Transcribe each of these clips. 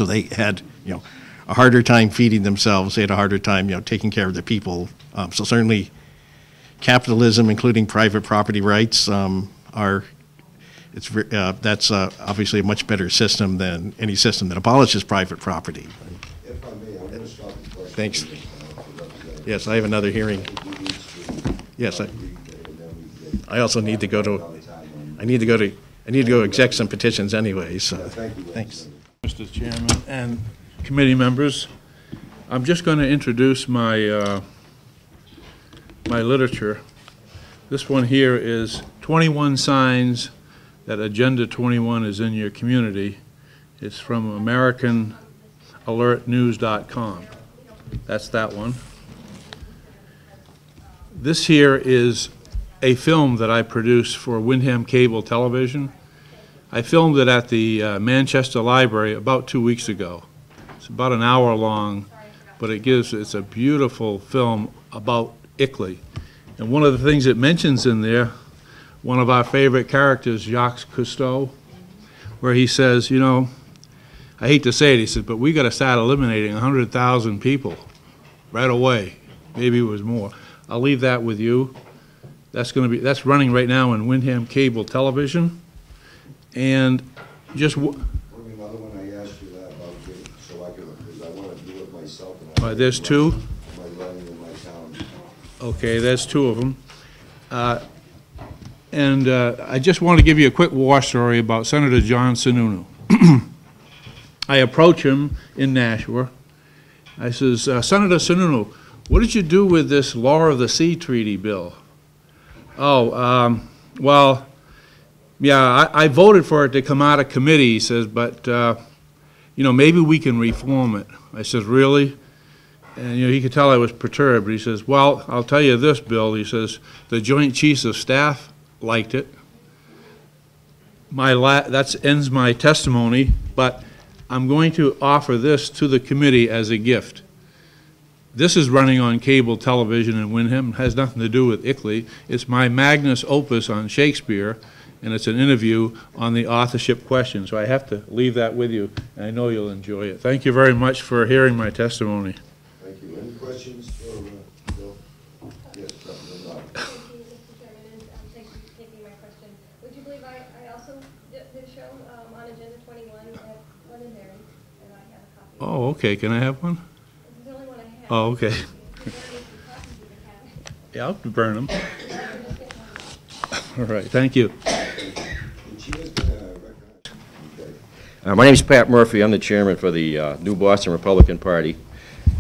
So they had, a harder time feeding themselves. They had a harder time, taking care of the people. So certainly capitalism, including private property rights, that's obviously a much better system than any system that abolishes private property. If I may, I'm going to stop the question. Thanks. Yes, I have another hearing. Yes, I also need to go to. I need to go exec some petitions anyway. So thanks, Mr. Chairman and committee members. I'm just going to introduce my my literature. This one here is 21 signs that Agenda 21 is in your community. It's from AmericanAlertNews.com. That's that one. This here is a film that I produced for Windham Cable Television. I filmed it at the Manchester Library about 2 weeks ago. It's about an hour long, but it's a beautiful film about I.C.L.E.I. And one of the things it mentions in there, one of our favorite characters, Jacques Cousteau, where he says, I hate to say it, he says, but we got to start eliminating 100,000 people right away. Maybe it was more. I'll leave that with you. That's running right now in Windham Cable Television. And just another one I asked you that about, so I can, because I want to do it myself. And there's two. My running in my town. Okay, there's two of them. And I just want to give you a quick war story about Senator John Sununu. I approach him in Nashua. I says, Senator Sununu, what did you do with this Law of the Sea Treaty bill? Oh, well, yeah, I voted for it to come out of committee, he says, but, maybe we can reform it. I says, really? And, he could tell I was perturbed. He says, well, I'll tell you this, Bill. He says, the Joint Chiefs of Staff liked it. That ends my testimony, but I'm going to offer this to the committee as a gift. This is running on cable television in Windham. It has nothing to do with I.C.L.E.I. It's my magnus opus on Shakespeare, and it's an interview on the authorship question. So I have to leave that with you, and I know you'll enjoy it. Thank you very much for hearing my testimony. Thank you. Any questions for Bill? Yes, Thank you, Mr. Chairman, and thank you for taking my question. Would you believe I also did a show on Agenda 21 at Londonderry, and I have a copy. Oh, okay. Can I have one? It's the only one I have. Oh, okay. Yeah, I'll burn them. All right, thank you. My name is Pat Murphy. I'm the chairman for the New Boston Republican Party.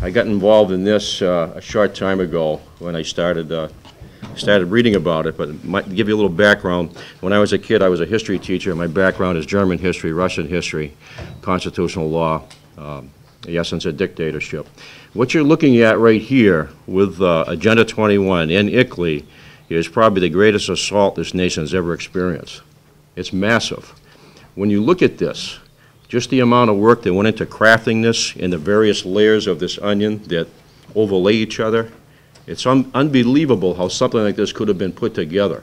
I got involved in this a short time ago when I started reading about it, but to give you a little background, when I was a kid, I was a history teacher. My background is German history, Russian history, constitutional law, the essence of dictatorship. What you're looking at right here with Agenda 21 and I.C.L.E.I is probably the greatest assault this nation has ever experienced. It's massive. When you look at this, just the amount of work that went into crafting this and the various layers of this onion that overlay each other, it's unbelievable how something like this could have been put together.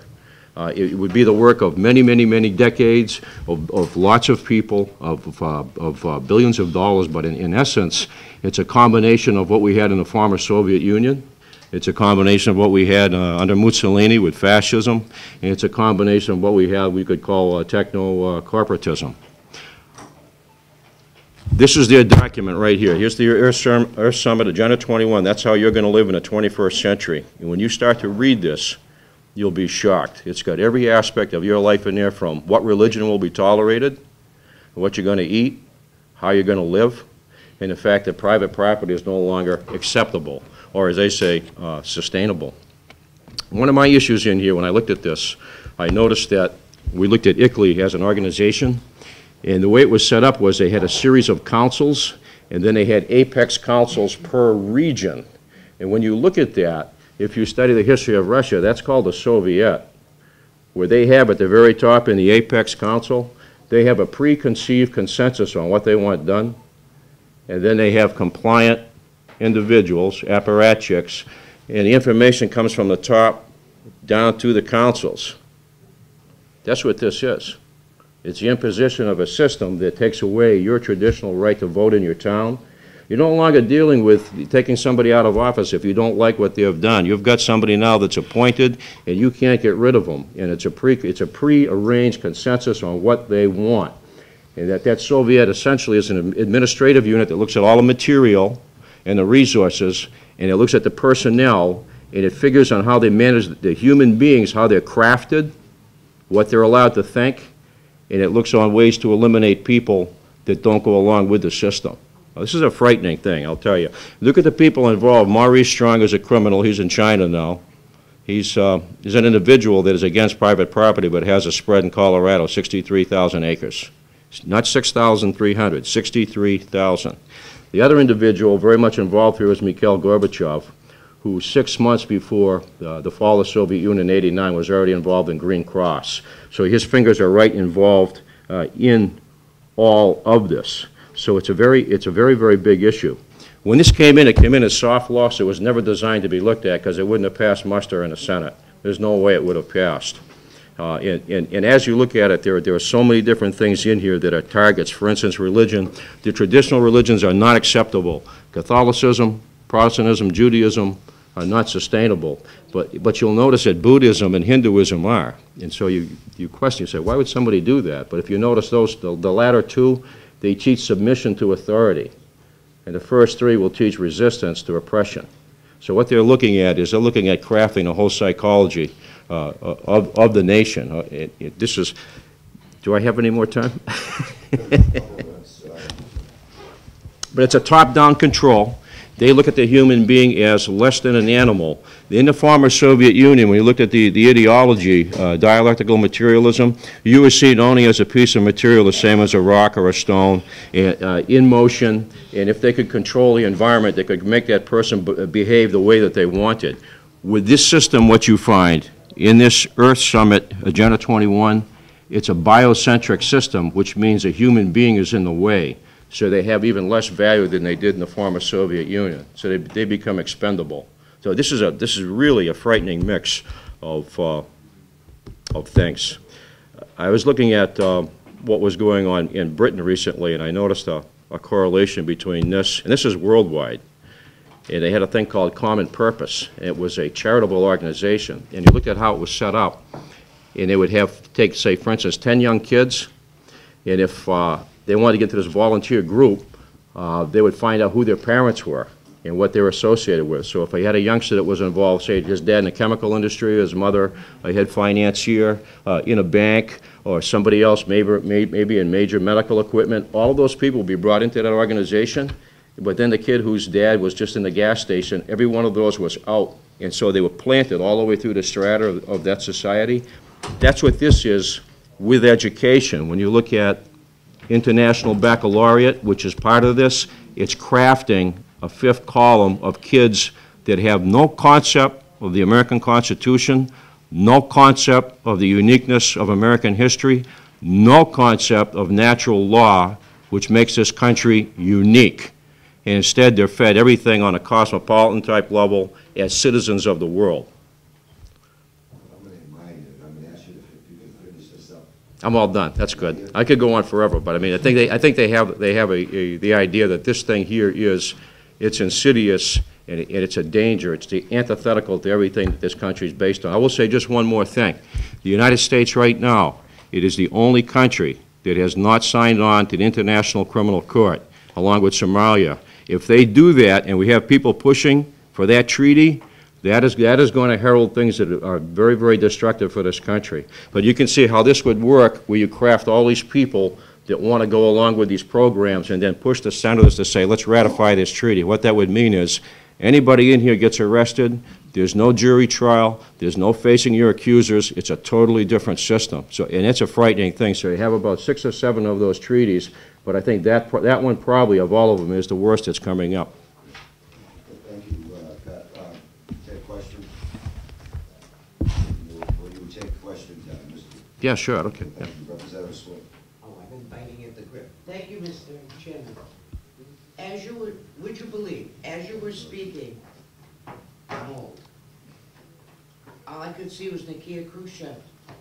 It would be the work of many, many, many decades, of lots of people, of billions of dollars, but in essence, it's a combination of what we had in the former Soviet Union. It's a combination of what we had under Mussolini with fascism, and it's a combination of what we have we could call techno-corporatism. This is their document right here. Here's the Earth Summit, Agenda 21. That's how you're going to live in the 21st century. And when you start to read this, you'll be shocked. It's got every aspect of your life in there, from what religion will be tolerated, what you're going to eat, how you're going to live, and the fact that private property is no longer acceptable, or as they say, sustainable. One of my issues in here, when I looked at this, I noticed that we looked at I.C.L.E.I as an organization, and the way it was set up was they had a series of councils, and then they had apex councils per region. And when you look at that, if you study the history of Russia, that's called the Soviet, where they have at the very top in the apex council, they have a preconceived consensus on what they want done, and then they have compliant individuals, apparatchiks, and the information comes from the top down to the councils. That's what this is. It's the imposition of a system that takes away your traditional right to vote in your town. You're no longer dealing with taking somebody out of office if you don't like what they have done. You've got somebody now that's appointed, and you can't get rid of them. And it's a pre-arranged consensus on what they want. And that Soviet essentially is an administrative unit that looks at all the material and the resources, and it looks at the personnel, and it figures on how they manage the human beings, how they're crafted, what they're allowed to think, and it looks on ways to eliminate people that don't go along with the system. Now, this is a frightening thing, I'll tell you. Look at the people involved. Maurice Strong is a criminal. He's in China now. He's an individual that is against private property but has a spread in Colorado, 63,000 acres. Not 6,300, 63,000. The other individual very much involved here is Mikhail Gorbachev, who 6 months before the fall of the Soviet Union in '89 was already involved in Green Cross. So his fingers are right involved in all of this. So it's a very, very big issue. When this came in, it came in as soft law, so it was never designed to be looked at because it wouldn't have passed muster in the Senate. There's no way it would have passed. And as you look at it, there are so many different things in here that are targets. For instance, religion. The traditional religions are not acceptable. Catholicism, Protestantism, Judaism are not sustainable. But you'll notice that Buddhism and Hinduism are. And so you question, you say, why would somebody do that? But if you notice those, the latter two, they teach submission to authority. And the first three will teach resistance to oppression. So what they're looking at is they're looking at crafting a whole psychology of the nation. This is, do I have any more time? But it's a top-down control. They look at the human being as less than an animal. In the former Soviet Union, when you looked at the ideology, dialectical materialism, you were seen only as a piece of material the same as a rock or a stone, in motion, and if they could control the environment, they could make that person behave the way that they wanted. With this system, what you find in this Earth Summit, Agenda 21, it's a biocentric system, which means a human being is in the way. So they have even less value than they did in the former Soviet Union. So they become expendable. So this is really a frightening mix of things. I was looking at what was going on in Britain recently, and I noticed a correlation between this, and this is worldwide. And they had a thing called Common Purpose. And it was a charitable organization. And you looked at how it was set up, and they would take, say, for instance, 10 young kids, and if they wanted to get to this volunteer group, they would find out who their parents were and what they were associated with. So if I had a youngster that was involved, say his dad in the chemical industry, his mother a head financier in a bank, or somebody else maybe in major medical equipment, all of those people would be brought into that organization. But then the kid whose dad was just in the gas station, every one of those was out. And so they were planted all the way through the strata of that society. That's what this is with education. When you look at International Baccalaureate, which is part of this, it's crafting a fifth column of kids that have no concept of the American Constitution, no concept of the uniqueness of American history, no concept of natural law, which makes this country unique. And instead, they're fed everything on a cosmopolitan type level as citizens of the world. I'm all done. That's good. I could go on forever, but I mean, I think they have the idea that this thing here it's insidious and it's a danger. It's the antithetical to everything that this country is based on. I will say just one more thing. The United States right now, it is the only country that has not signed on to the International Criminal Court, along with Somalia. If they do that, and we have people pushing for that treaty, that is going to herald things that are very, very destructive for this country. But you can see how this would work, where you craft all these people that want to go along with these programs and then push the senators to say, let's ratify this treaty. What that would mean is anybody in here gets arrested, there's no jury trial, there's no facing your accusers. It's a totally different system. So, and it's a frightening thing. So you have about 6 or 7 of those treaties, but I think that one probably, of all of them, is the worst that's coming up. Thank you, Pat. Take a question? Will you take a question, Mr.? Yeah, sure. Okay. Thank you, Representative Swing. Oh, I've been biting at the grip. Thank you, Mr. Chairman. As you were, would you believe, as you were speaking, I'm old. All I could see was Nikita Khrushchev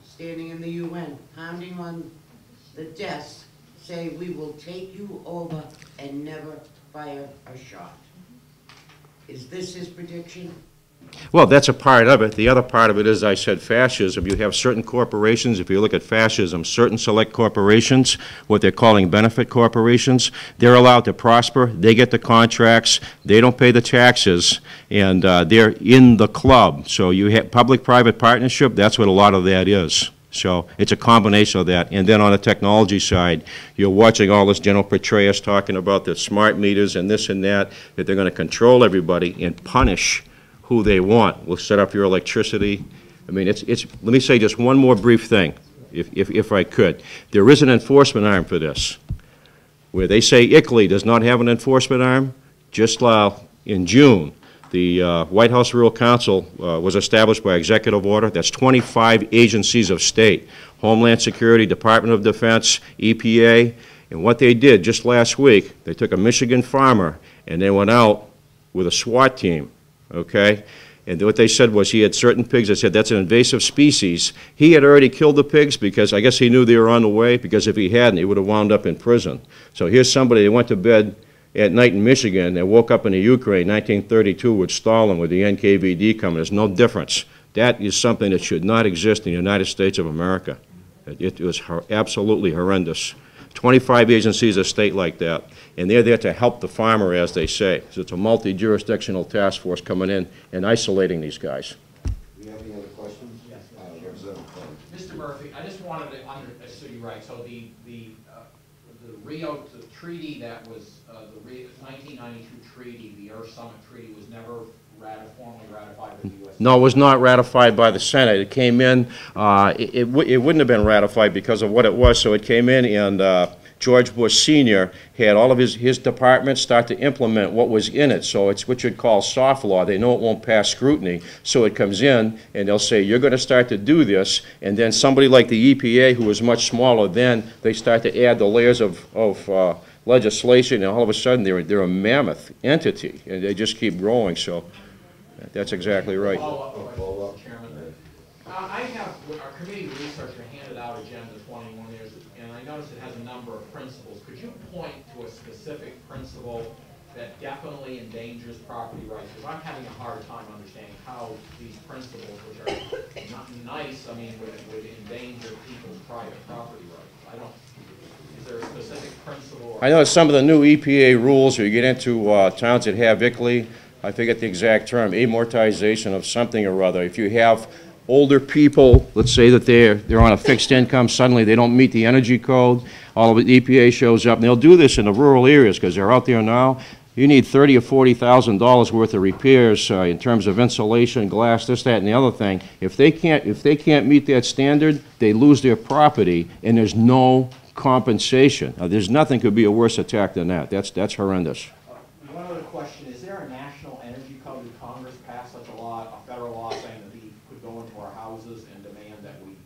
standing in the UN, pounding on the desk say, "We will take you over and never fire a shot." Is this his prediction? Well, that's a part of it. The other part of it is, I said, fascism. You have certain corporations. If you look at fascism, certain select corporations, what they're calling benefit corporations, they're allowed to prosper. They get the contracts. They don't pay the taxes, and they're in the club. So you have public-private partnership. That's what a lot of that is. So it's a combination of that. And then on the technology side, you're watching all this General Petraeus talking about the smart meters and this and that they're going to control everybody and punish who they want. Will set up your electricity. I mean, it's. Let me say just one more brief thing, if I could. There is an enforcement arm for this. Where they say I.C.L.E.I does not have an enforcement arm, just in June, the White House Rural Council was established by executive order. That's 25 agencies of state, Homeland Security, Department of Defense, EPA. And what they did just last week, they took a Michigan farmer and they went out with a SWAT team. Okay? And what they said was he had certain pigs. They said that's an invasive species. He had already killed the pigs because I guess he knew they were on the way, because if he hadn't, he would have wound up in prison. So here's somebody that went to bed at night in Michigan and woke up in the Ukraine, 1932, with Stalin, with the NKVD coming. There's no difference. That is something that should not exist in the United States of America. It was absolutely horrendous. 25 agencies of state like that, and they're there to help the farmer, as they say. So it's a multi-jurisdictional task force coming in and isolating these guys. Do you have any other questions? Yes. Representative Mr. Murphy, I just wanted to so you're right. So the Rio treaty that was the 1992 treaty, the Earth Summit Treaty, was never formally ratified by the U.S. No, it was not ratified by the Senate. It came in, it wouldn't have been ratified because of what it was, so it came in, and George Bush Sr. had all of his departments start to implement what was in it. So it's what you'd call soft law. They know it won't pass scrutiny, so it comes in, and they'll say, you're going to start to do this, and then somebody like the EPA, who was much smaller then, they start to add the layers of legislation, and all of a sudden they're a mammoth entity, and they just keep growing. So that's exactly right. Follow-up question, Chairman. I have, our committee researcher handed out Agenda 21 years, and I noticed it has a number of principles. Could you point to a specific principle that definitely endangers property rights? Because I'm having a hard time understanding how these principles, which are not nice, I mean, would endanger people's private property rights. I don't. Is there a specific principle? I know some of the new EPA rules, where you get into towns that have I.C.L.E.I, I forget the exact term, amortization of something or other. If you have older people, let's say that they're on a fixed income, suddenly they don't meet the energy code, all of the EPA shows up, and they'll do this in the rural areas because they're out there now. You need $30,000 or $40,000 worth of repairs in terms of insulation, glass, this, that, and the other thing. If they can't meet that standard, they lose their property, and there's no compensation. Now, there's nothing could be a worse attack than that. That's horrendous. One other question: is there a national energy code? Did Congress pass such a law, a federal law, saying that we could go into our houses and demand that we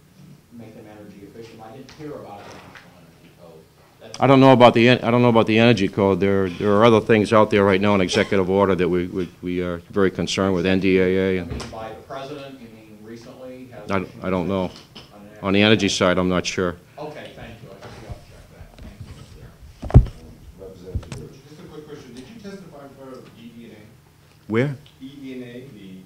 make them energy efficient? I didn't hear about a national energy code. I don't know about the energy code. There are other things out there right now in executive order that we are very concerned with. NDAA. I mean, by the president. You mean recently? I don't know. On the energy side, I'm not sure. Okay, thank you. I think I'll check that. Thank you, Mr. Representative. Just a quick question. Did you testify for ED&A? Where? ED&A, you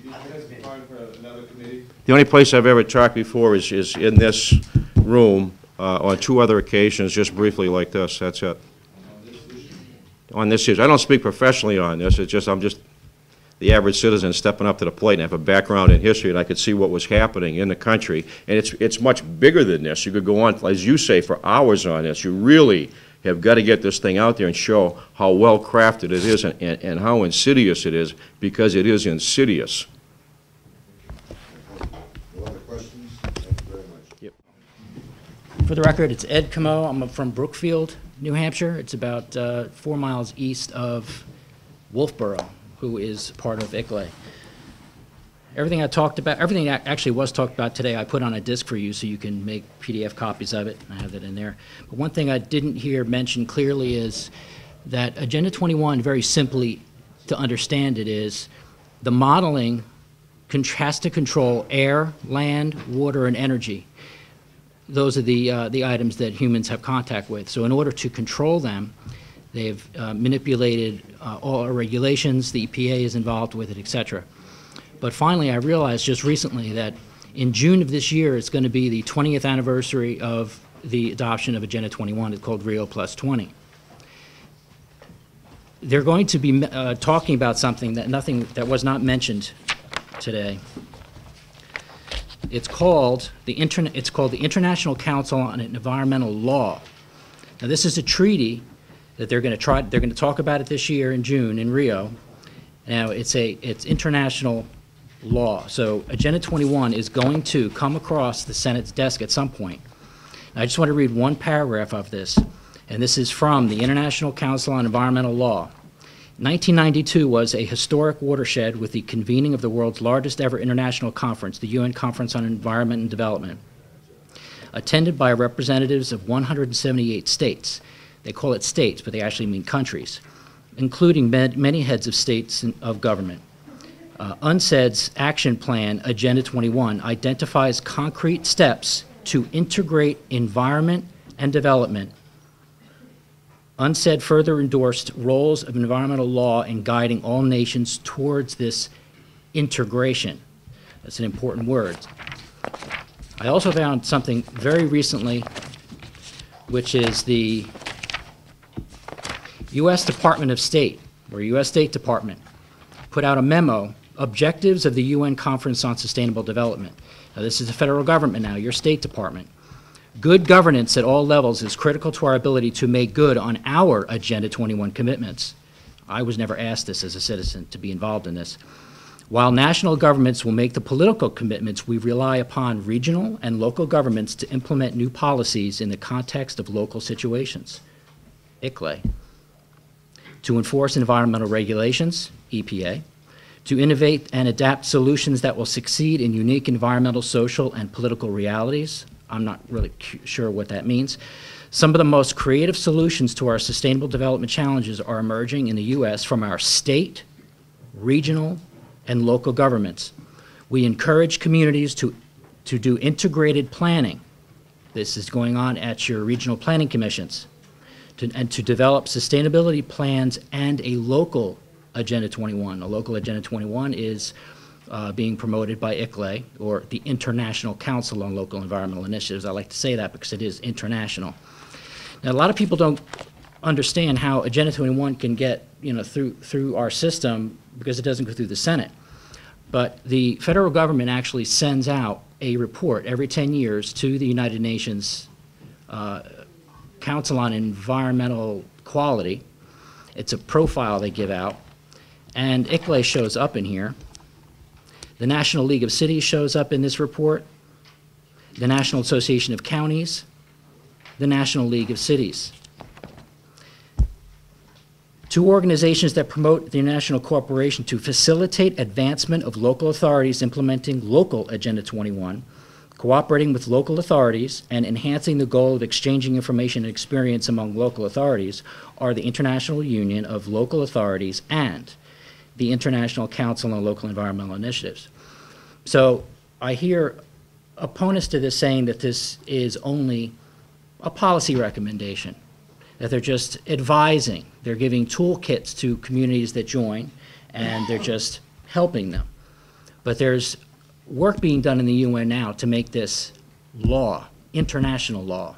did testify for another committee? The only place I've ever talked before is in this room on 2 other occasions, just briefly like this. That's it. On this issue. I don't speak professionally on this. It's just I'm just the average citizen stepping up to the plate, and I have a background in history, and I could see what was happening in the country. And it's much bigger than this. You could go on, as you say, for hours on this. You really have got to get this thing out there and show how well crafted it is and how insidious it is, because it is insidious. No other questions? Thank you very much. Yep. For the record, it's Ed Comeau. I'm from Brookfield, New Hampshire. It's about 4 miles east of Wolfboro, who is part of I.C.L.E.I. Everything I talked about, everything that actually was talked about today, I put on a disk for you so you can make PDF copies of it. I have that in there. But one thing I didn't hear mentioned clearly is that Agenda 21, very simply to understand it, is the modeling has to control air, land, water, and energy. those are the items that humans have contact with. So in order to control them, they've manipulated all our regulations, the EPA is involved with it, et cetera. But finally, I realized just recently that in June of this year, it's going to be the 20th anniversary of the adoption of Agenda 21. It's called Rio Plus 20. They're going to be talking about something that was not mentioned today. It's called the International Council on Environmental Law. Now, this is a treaty that they're going to talk about it this year in June in Rio. Now, it's international law. So Agenda 21 is going to come across the Senate's desk at some point. Now, I just want to read one paragraph of this, and this is from the International Council on Environmental Law. 1992 was a historic watershed with the convening of the world's largest ever international conference, the UN Conference on Environment and Development, attended by representatives of 178 states. They call it states, but they actually mean countries, including many heads of states and of government. UNCED's action plan, Agenda 21, identifies concrete steps to integrate environment and development. UNCED further endorsed roles of environmental law in guiding all nations towards this integration. That's an important word. I also found something very recently, which is the U.S. Department of State, or U.S. State Department, put out a memo, Objectives of the UN Conference on Sustainable Development. Now, this is the federal government now, your State Department. Good governance at all levels is critical to our ability to make good on our Agenda 21 commitments. I was never asked this as a citizen to be involved in this. While national governments will make the political commitments, we rely upon regional and local governments to implement new policies in the context of local situations. ICLEI. To enforce environmental regulations, EPA. To innovate and adapt solutions that will succeed in unique environmental, social, and political realities. I'm not really sure what that means. Some of the most creative solutions to our sustainable development challenges are emerging in the U.S. from our state, regional, and local governments. We encourage communities to do integrated planning. This is going on at your regional planning commissions. And to develop sustainability plans and a local Agenda 21. A local Agenda 21 is being promoted by ICLEI, or the International Council on Local Environmental Initiatives. I like to say that because it is international. Now, a lot of people don't understand how Agenda 21 can get through our system because it doesn't go through the Senate. But the federal government actually sends out a report every 10 years to the United Nations Council on Environmental Quality. It's a profile they give out, and ICLEI shows up in here. The National League of Cities shows up in this report, the National Association of Counties, the National League of Cities. Two organizations that promote the international cooperation to facilitate advancement of local authorities implementing local Agenda 21, cooperating with local authorities, and enhancing the goal of exchanging information and experience among local authorities are the International Union of Local Authorities and the International Council on Local Environmental Initiatives. So I hear opponents to this saying that this is only a policy recommendation, that they're just advising, they're giving toolkits to communities that join, and they're just helping them. But there's work being done in the UN now to make this law, international law.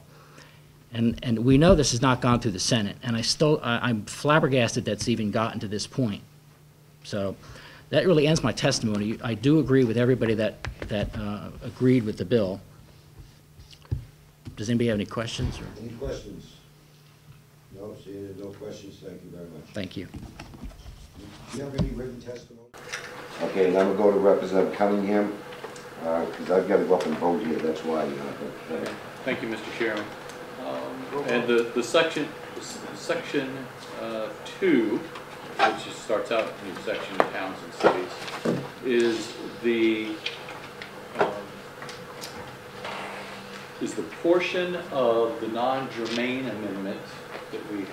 And we know this has not gone through the Senate, and I'm flabbergasted that's even gotten to this point. So that really ends my testimony. I do agree with everybody that agreed with the bill. Does anybody have any questions? Or? Any questions? No, seeing no questions, thank you very much. Thank you. Do you have any written testimony? Okay, now we'll go to Representative Cunningham, because I've got to go up and vote here, that's why. Thank you, Mr. Chairman. And the section 2, which starts out in the section of towns and cities, is the portion of the non-germane amendment that we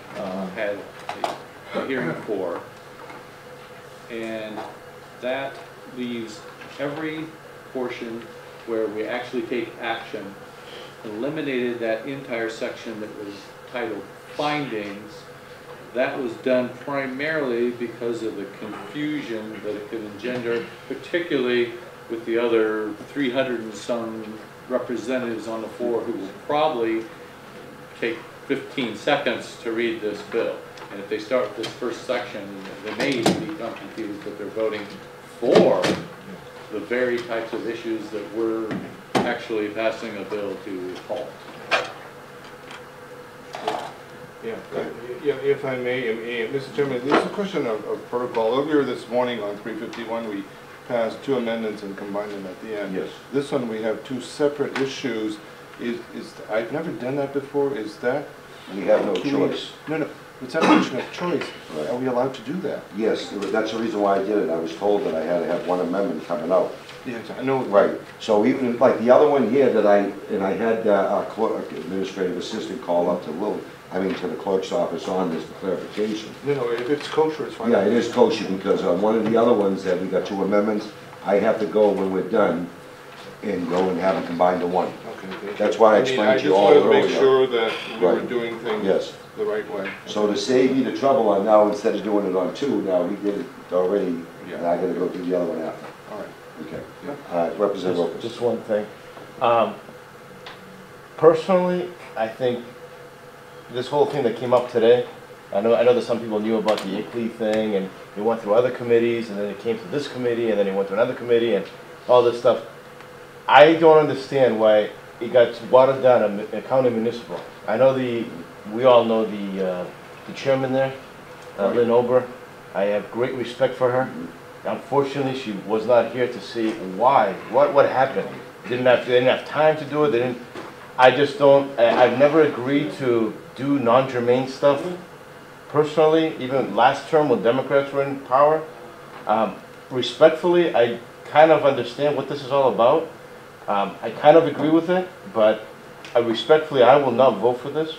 had a hearing for, and that leaves every portion where we actually take action eliminated that entire section that was titled findings. That was done primarily because of the confusion that it could engender, particularly with the other 300 and some representatives on the floor who will probably take 15 seconds to read this bill. And if they start with this first section, they may even become confused that they're voting for the very types of issues that we're actually passing a bill to halt. Yeah, if I may, Mr. Chairman, this is a question of protocol. Earlier this morning on 351, we passed 2 amendments and combined them at the end. Yes. This one, we have 2 separate issues. I've never done that before. Is that? We have no choice. No, it's not a question of choice. Right. Are we allowed to do that? Yes, that's the reason why I did it. I was told that I had to have 1 amendment coming out. Yes, I know. Right, so even like the other one here that I had our clerk, administrative assistant call up to the clerk's office on this for clarification. No, if it's kosher, it's fine. Yeah, it is kosher because on one of the other ones that we got 2 amendments, I have to go when we're done and go and have them combined to 1. Okay. That's why I explained to you all I just wanted earlier. to make sure that we were Right. doing things Yes. the right way. So to save you the trouble on now, instead of doing it on 2, now we did it already, and I gotta go do the other one after. All right. Okay. Representative Wilkins. Just one thing. Personally, I think this whole thing that came up today, I know that some people knew about the ICLEI thing, and it went through other committees, and then it came to this committee, and then it went to another committee, and all this stuff. I don't understand why it got watered down in county municipal. I know we all know the chairman there, Lynn Ober. I have great respect for her. Unfortunately, she was not here to see why. What happened? They didn't have time to do it. I've never agreed to do non-germane stuff. Personally, even last term when Democrats were in power, respectfully, I kind of understand what this is all about. I kind of agree with it, but respectfully, I will not vote for this.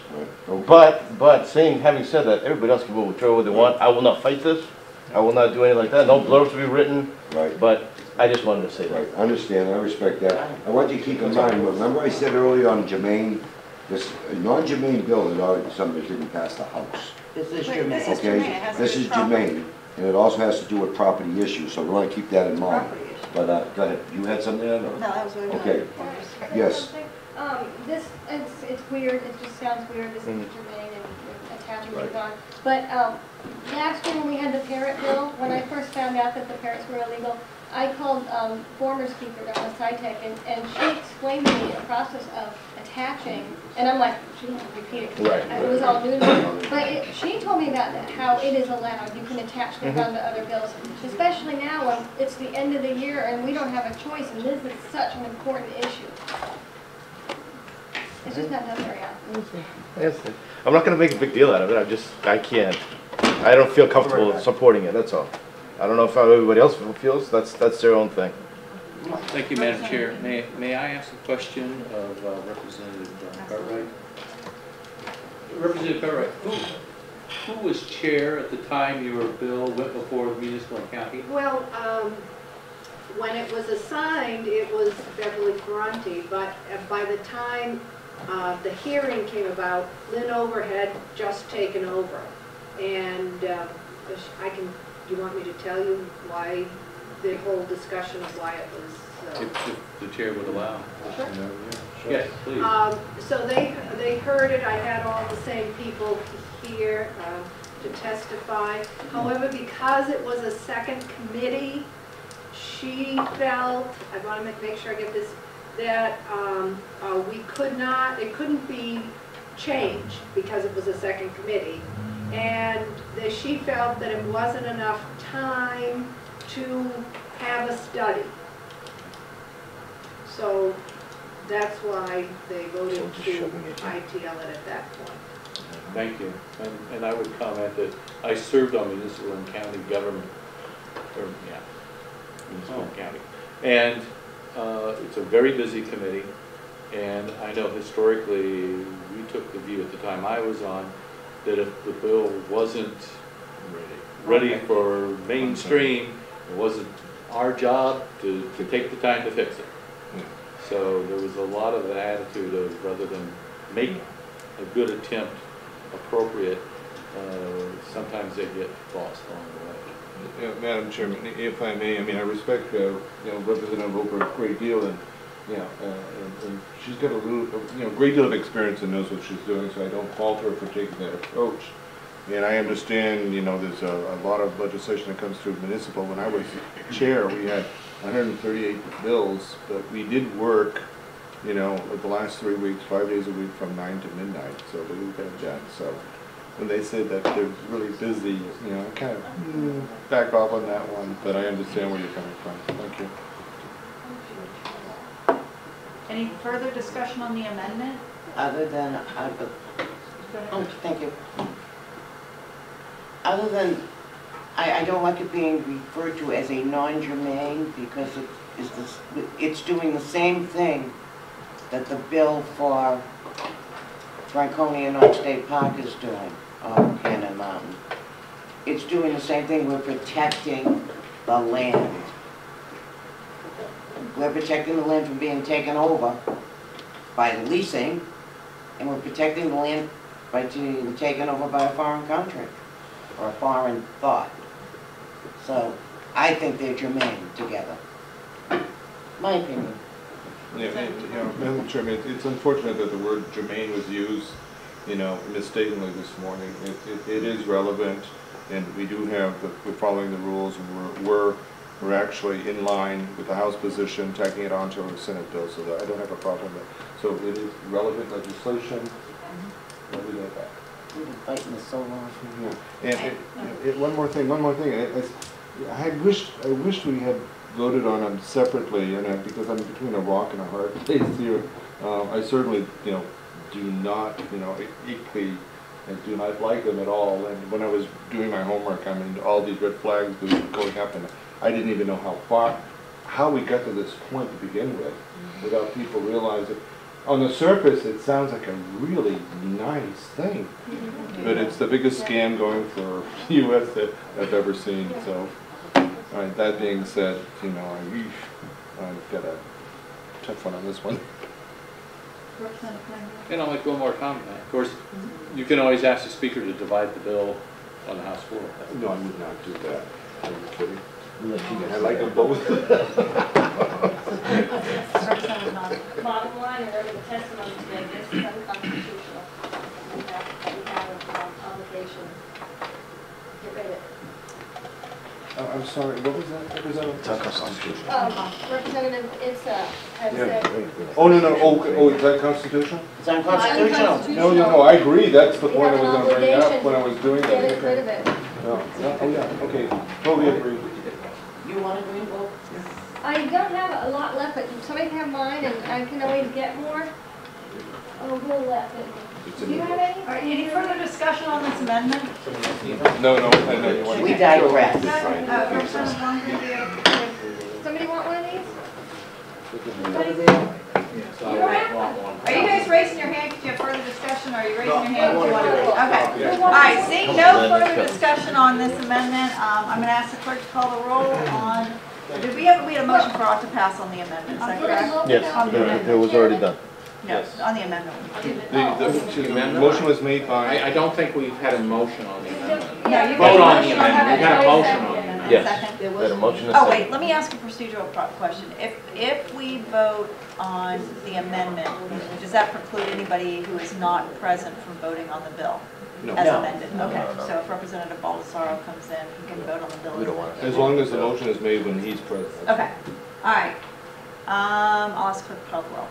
Okay. But having said that, everybody else can vote whichever they want. I will not fight this. I will not do anything like that. No blurbs will be written. Right. But I just wanted to say that. Right, I understand, I respect that. I want you to keep in mind, remember I said earlier on germane, this non-germane bill is already something that didn't pass the House. This is Wait, germane. this is germane. It Okay, has to this do is with property. germane, and it also has to do with property issues, so we want to keep that in mind. Property issue. But, go ahead, you had something there? No, that was what I Okay. Yes. This, it's weird, it just sounds weird, this is germane and attaching Right. it on. But last year when we had the parrot bill, when I first found out that the parrots were illegal, I called former Speaker Donna Sytek, and she explained to me the process of attaching, and I'm like, she didn't repeat it, Right. it was all new to me. But she told me about that, how it is allowed, you can attach things onto other bills, especially now when it's the end of the year and we don't have a choice, and this is such an important issue. It's just not done very often. I'm not going to make a big deal out of it. I can't. I don't feel comfortable supporting it. That's all. I don't know if everybody else feels. That's their own thing. Thank you, Madam Chair. May I ask a question of Representative Cartwright? Representative Cartwright, who was chair at the time your bill went before the municipal and county? Well, when it was assigned, it was Beverly Ferranti, but by the time the hearing came about, Lynn Ober had just taken over. And do you want me to tell you why, the whole discussion of why it was? If the chair would allow. Sure. Yes, please. So they heard it. I had all the same people here to testify. However, because it was a second committee, she felt, I want to make sure I get this, that it couldn't be changed because it was a second committee. And that she felt that it wasn't enough time to have a study. So that's why they voted to ITL it at that point. Thank you. And I would comment that I served on municipal and county government, municipal and county. And it's a very busy committee, and I know historically we took the view at the time I was on that if the bill wasn't ready for mainstream, it wasn't our job to take the time to fix it. So there was a lot of the attitude of, rather than make a good attempt appropriate, sometimes they get lost along the way. Yeah, Madam Chairman, if I may, I mean, I respect, Representative Oprah a great deal, and, and she's got a little, great deal of experience and knows what she's doing, so I don't fault her for taking that approach. And I understand, there's a lot of legislation that comes through municipal. When I was chair, we had 138 bills, but we did work, the last 3 weeks, 5 days a week from 9 to midnight, so we got it done. So when they said that they're really busy, I kind of back off on that one, but I understand where you're coming from. Thank you. Any further discussion on the amendment? Other than, thank you. Other than, I don't like it being referred to as a non-germane because it's doing the same thing that the bill for Franconia North State Park is doing on Cannon Mountain. It's doing the same thing. We're protecting the land. We're protecting the land from being taken over by leasing, and we're protecting the land by being taken over by a foreign country or a foreign thought. So I think they're germane together. My opinion. Madam Chairman, it's unfortunate that the word germane was used, mistakenly this morning. It is relevant, and we do have, we're following the rules, and we're actually in line with the House position, tacking it onto a Senate bill, so that I don't have a problem with it. So it is relevant legislation. We'll do that. We've been fighting this so long. And one more thing. I wish we had voted on them separately, and because I'm between a rock and a hard place here. I certainly, do not, equally, I do not like them at all. And when I was doing my homework, I mean, all these red flags going up, and I didn't even know how we got to this point to begin with, without people realizing. On the surface, it sounds like a really nice thing, but it's the biggest scam going for the U.S. that I've ever seen. So, all right, that being said, I've got a tough one on this one. And I'll make one more comment. Of course, you can always ask the speaker to divide the bill on the House floor. No, I would not do that. Are you kidding? I like them both. Bottom line, and over the testimony today, this is unconstitutional. We have an obligation. Get rid of it. I'm sorry, what was that? Representative? Representative, it's has said. Oh, no. Is that constitutional? It's unconstitutional. No, I agree. That's the point I was going to bring up Obligation when I was doing that. Get rid of it. Okay, totally agree. You want to green vote? I don't have a lot left, but somebody can have mine, and I can always get more. Oh, we'll left it. Do you have any? All right, any further discussion on this amendment? No, I know you want to. We digress. Representative Longer, do you- Somebody want one of these? Are you guys raising your hand because you have further discussion, or are you raising your hand because you want to read? Okay. All right, seeing no further discussion on this amendment, I'm going to ask the clerk to call the roll on, we had a motion for ought to pass on the amendment, is that correct? Yes, it was already done. No, on the amendment. The motion was made by. I don't think we've had a motion on the amendment. No, you Vote on got the a motion amendment. We've had a motion on the amendment. Yes. Second. Had a motion and Oh, second. wait, let me ask a procedural question. If we vote on the amendment, does that preclude anybody who is not present from voting on the bill? No. As No. amended? No, Okay, no, no. so if Representative Baldessaro comes in, he can vote on the bill. We don't want As long as the motion is made when he's present. Okay, all right. I'll ask clerk to call the roll.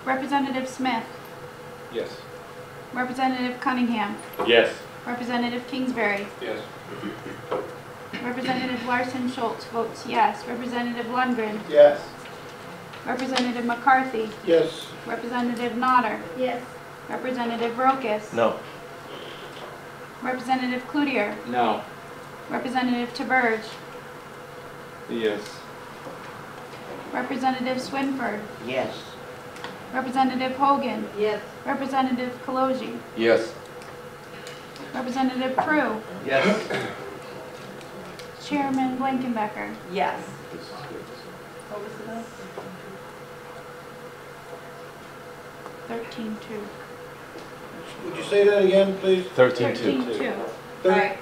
Representative Smith, Yes. Representative Cunningham, Yes. Representative Kingsbury, Yes. Representative Larson Schultz votes yes. Representative Lundgren, Yes. Representative McCarthy, Yes. Representative Nodder, Yes. Representative Rokas, No. Representative Cloutier, No. Representative Taberge, Yes. Representative Swinford, Yes. Representative Hogan, Yes. Representative Kaloji, Yes. Representative Prue, Yes. Chairman Blankenbecker. Yes. What was the vote? 13-2. Would you say that again, please? 13-2. 13-2. All right,